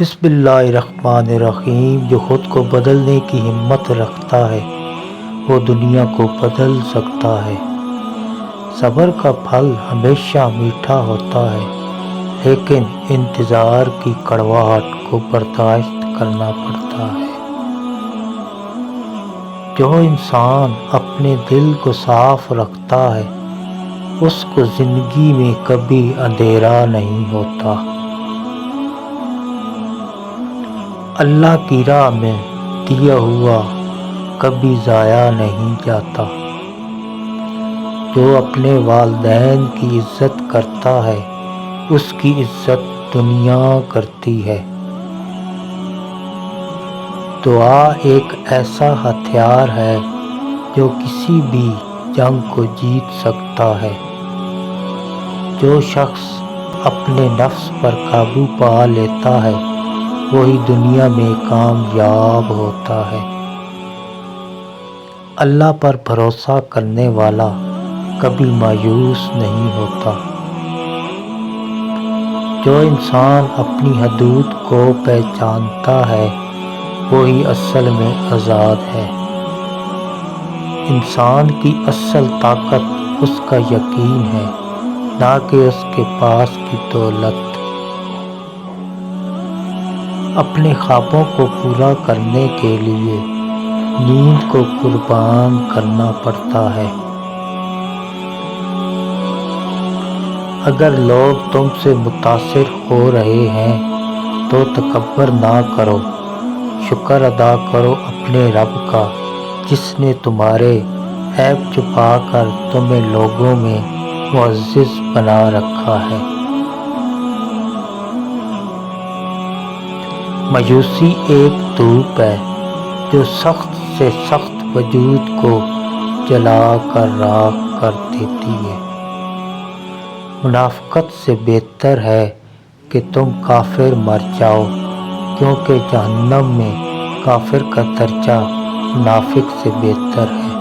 بسم اللہ الرحمن الرحیم۔ جو خود کو بدلنے کی ہمت رکھتا ہے وہ دنیا کو بدل سکتا ہے۔ صبر کا پھل ہمیشہ میٹھا ہوتا ہے، لیکن انتظار کی کڑواہٹ کو برداشت کرنا پڑتا ہے۔ جو انسان اپنے دل کو صاف رکھتا ہے اس کو زندگی میں کبھی اندھیرا نہیں ہوتا۔ اللہ کی راہ میں دیا ہوا کبھی ضائع نہیں جاتا۔ جو اپنے والدین کی عزت کرتا ہے اس کی عزت دنیا کرتی ہے۔ دعا ایک ایسا ہتھیار ہے جو کسی بھی جنگ کو جیت سکتا ہے۔ جو شخص اپنے نفس پر قابو پا لیتا ہے وہی دنیا میں کامیاب ہوتا ہے۔ اللہ پر بھروسہ کرنے والا کبھی مایوس نہیں ہوتا۔ جو انسان اپنی حدود کو پہچانتا ہے وہی اصل میں آزاد ہے۔ انسان کی اصل طاقت اس کا یقین ہے، نہ کہ اس کے پاس کی دولت۔ اپنے خوابوں کو پورا کرنے کے لیے نیند کو قربان کرنا پڑتا ہے۔ اگر لوگ تم سے متاثر ہو رہے ہیں تو تکبر نہ کرو، شکر ادا کرو اپنے رب کا جس نے تمہارے عیب چھپا کر تمہیں لوگوں میں معزز بنا رکھا ہے۔ مایوسی ایک دھوپ ہے جو سخت سے سخت وجود کو جلا کر راکھ کر دیتی ہے۔ منافقت سے بہتر ہے کہ تم کافر مر جاؤ، کیونکہ جہنم میں کافر کا درجہ منافق سے بہتر ہے۔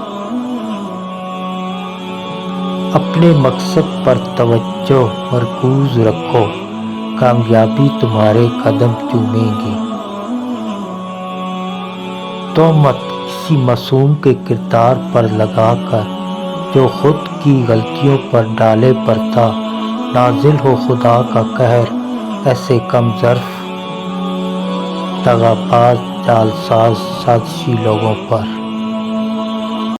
اپنے مقصد پر توجہ مرکوز رکھو، کامیابی تمہارے قدم چومے گی۔ تہمت کسی معصوم کے کردار پر لگا کر جو خود کی غلطیوں پر ڈالے پردہ، نازل ہو خدا کا قہر ایسے کم ظرف دغا باز جعل ساز سازشی لوگوں پر۔